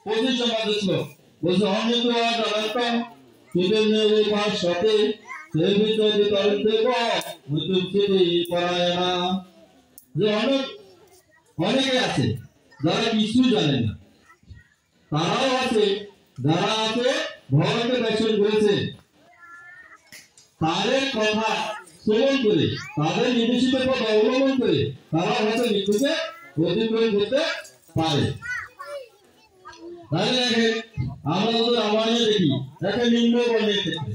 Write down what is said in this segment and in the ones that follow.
25 নম্বর ছিল বলছে অনিত জানাত সুজন্য উপাস সাথে সেবিত তরদেব মুতুসিরি পরায়ণা। যে অনেকে আছে যারা কিছু জানে না, তারাও আছে যারা আছে ভগবানকে দর্শন করেছে, তাদের কথা শ্রবণ করে তাদের নির্দেশিত পথ অবলম্বন করে তারা হয়তো মৃত্যুকে অতিক্রম করতে পারে। তাহলে আমরা যদি রামায়ণে দেখি একটা নিম্ন বর্ণের ক্ষেত্রে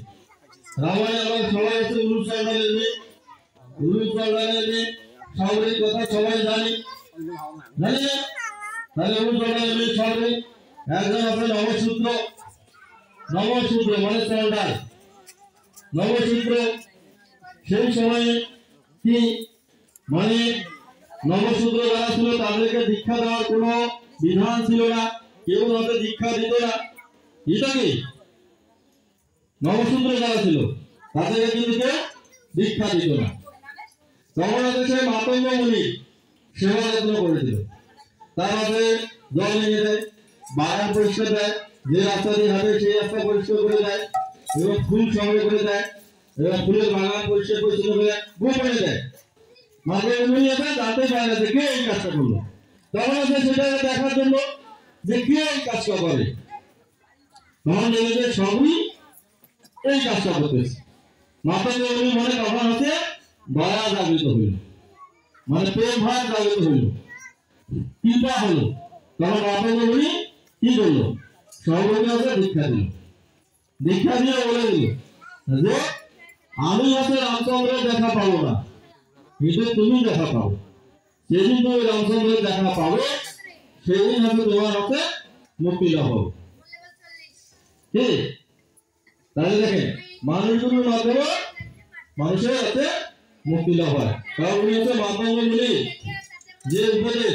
রামায়ণে আমরা সবাই আছে উলুচন্ডালের সামরিক কথা সবাই জানি জানি না? তাহলে উলুচন্ডালের সামরিক একজন আছে নবশূদ্র মানে চন্ডাল নবশূদ্র। সেই সময়ে কি মানে নবশূদ্র যারা ছিল তাদেরকে দীক্ষা দেওয়ার কোনো বিধান ছিল না, কেউ তাদের দীক্ষা দিত না। এটা কি নবশূদ্র যারা ছিল তাদেরকে কিন্তু কেউ দীক্ষা দিত না। তখন সে মাতঙ্গ মুনি সেবা যত্ন করেছিল, তার হাতে জল নিয়ে দেয়, বাগান পরিষ্কার দেয়, যে রাস্তা দিয়ে হাঁটে সেই রাস্তা পরিষ্কার করে দেয় এবং ফুল সংগ্রহ করে দেয় এবং ফুলের বাগান পরিষ্কার পরিচ্ছন্ন করে গোপনে দেয়। মাতঙ্গ মুনি এটা জানতে পারে না যে কে এই কাজটা করলো, তখন সে সেটা দেখার জন্য যে কে এই কাজটা করে, তখন দেখে যে সবই এই কাজটা করতেছে। মাতঙ্গ মুনি মনে তখন হচ্ছে দয়া জাগৃত হইল, মানে প্রেম ভাব জাগৃত হইল, কৃপা হলো। তখন মাতঙ্গ মুনি কি করলো, সর্বকে হচ্ছে দীক্ষা দিল। দীক্ষা দিয়ে বলে দিল যে আমি হচ্ছে রামচন্দ্রের দেখা পাবো না, কিন্তু তুমি দেখা পাবো। যেদিন তুমি রামচন্দ্রের দেখা পাবে সেদিন হচ্ছে তোমার হচ্ছে মুক্তি লাভ হবে। ঠিক? তাহলে দেখেন মানুষগুলোর মাধ্যমে মানুষের হচ্ছে মুক্তি লাভ হয়। কারণ উনি হচ্ছে মাতঙ্গ মুনি যে উপদেশ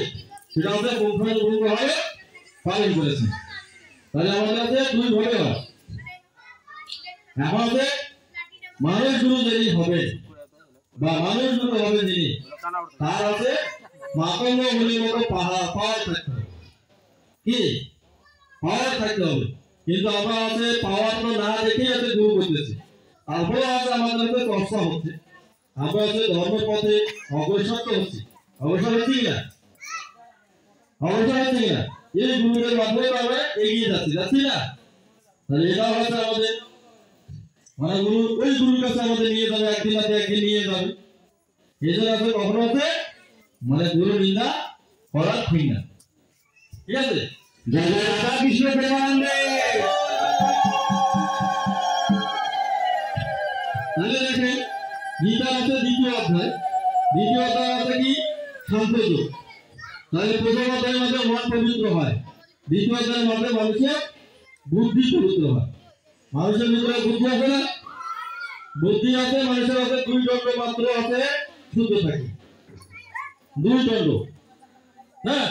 সেটা হচ্ছে পুঙ্খানুপুঙ্খভাবে পালন করেছে। তাহলে আমাদের কাছে দুই ভাবে হয়, এখন হচ্ছে মানুষগুলো যিনি হবে বা মানুষগুলো হবে যিনি, তার হচ্ছে মাতঙ্গ মুনির মতো পাওয়ার থাকতে হবে। কি পাওয়ার থাকতে হবে, কিন্তু আমরা হচ্ছে পাওয়ার তো না দেখেই হচ্ছে গুরু করতেছি। তারপরে হচ্ছে আমাদের হচ্ছে চর্চা হচ্ছে, আমরা হচ্ছে ধর্মপথে অগ্রসর হচ্ছি। অগ্রসর হচ্ছি কিনা? অগ্রসর হচ্ছি কিনা? এই গুরুদের মাধ্যমে আমরা এগিয়ে যাচ্ছি না? তাহলে এটা হচ্ছে আমাদের মানে গুরু, ওই গুরুর কাছে আমাদের নিয়ে যাবে, একদিন আছে একদিন নিয়ে যাবে। এই জন্য আছে কখনো হচ্ছে মানে গুরু নিন্দা করা ঠিক না। ঠিক আছে? জয় জয় রাধা কৃষ্ণ প্রেমানন্দে। তাহলে দেখেন গীতা হচ্ছে দ্বিতীয় অধ্যায় হচ্ছে কি শান্ত যোগ। তাহলে প্রথম অধ্যায়ের মধ্যে মন পবিত্র হয়, দ্বিতীয় অধ্যায়ের মধ্যে মানুষের বুদ্ধি পবিত্র হয়। মানুষের ভিতরে বুদ্ধি আছে না? বুদ্ধি আছে, মানুষের হাতে দুই দণ্ড মাত্র আছে শুদ্ধ থাকে, দুই দণ্ড, হ্যাঁ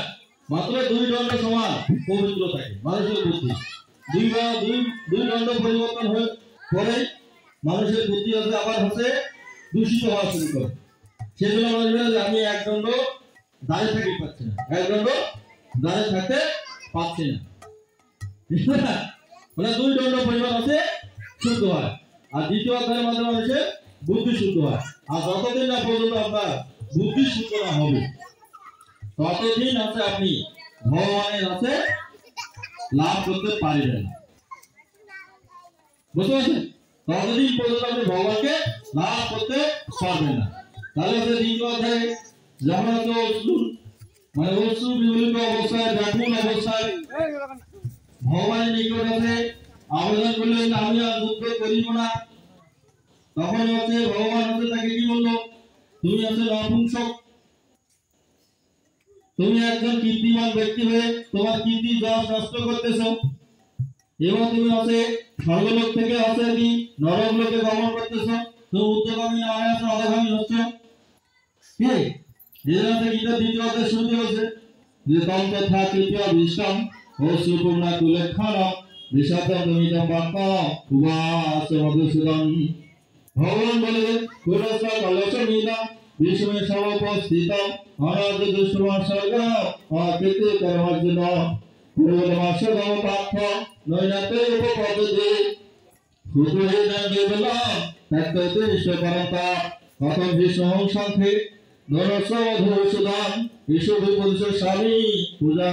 মাত্র দুই দণ্ড সমান পবিত্র থাকে মানুষের বুদ্ধি। দুই দণ্ড পরিবর্তন হয়ে পরে মানুষের বুদ্ধি হচ্ছে আবার হচ্ছে দূষিত হওয়া শুরু করে। সেজন্য মানুষ আমি এক দণ্ড দাঁড়িয়ে থাকতে পারছি না, এক দণ্ড দাঁড়িয়ে থাকতে পারছি না, মানে দুই দণ্ড পরিমাণ হচ্ছে শুদ্ধ হয়। আর দ্বিতীয় অধ্যায়ের মাধ্যমে মানুষের বুদ্ধি শুদ্ধ হয়। আর যতদিন না পর্যন্ত আপনার বুদ্ধি শুদ্ধ না হবে ততদিন হচ্ছে আপনি ভগবানের হচ্ছে লাভ করতে পারবেন না। বুঝতে পারছেন? ততদিন পর্যন্ত আপনি ভগবানকে লাভ করতে পারবেন না। তাহলে হচ্ছে দ্বিতীয় অধ্যায়ে যখন হচ্ছে মানে অসুর বিবলিত অবস্থায়, ব্যাকুল অবস্থায় ভগবানের নিকট হচ্ছে আবেদন করলেন আমি আর যুদ্ধ করিব না, তখন হচ্ছে ভগবান হচ্ছে তাকে কি বললো, তুমি হচ্ছে নপুংসক, তুমি একজন কীর্তিমান ব্যক্তি হয়ে তোমার কীর্তি যশ নষ্ট করতেছ এবং তুমি হচ্ছে স্বর্গলোক থেকে হচ্ছে কি নরক লোকে গমন করতেছ, তুমি উচ্চগামী না হয়ে আছো অধগামী হচ্ছ। ঠিক? গীতা দ্বিতীয় অধ্যায় শুনতে হচ্ছে যে তন্ত্র থা তৃতীয় বিষ্ণম ও সুপূর্ণা কুলেক্ষণ বিষাদমিদম বাক্য উবাচ মধুসূদন। ভগবান বলে কুলস্য কলসমিদম বিষ্ণু সমুপস্থিত অনাদি দুষ্কর্ম স্বর্গ অকৃতি কর্মার্জুন পূর্বমাসগম পার্থ নৈনাতে উপপদতে সুদূরে দেবলাম তত্ত্বতে ঈশ্বরপরতা কথম বিষ্ণু সংখ্যে ধনস্ব মধুসূদন বিষ্ণু বিপুল স্বামী পূজা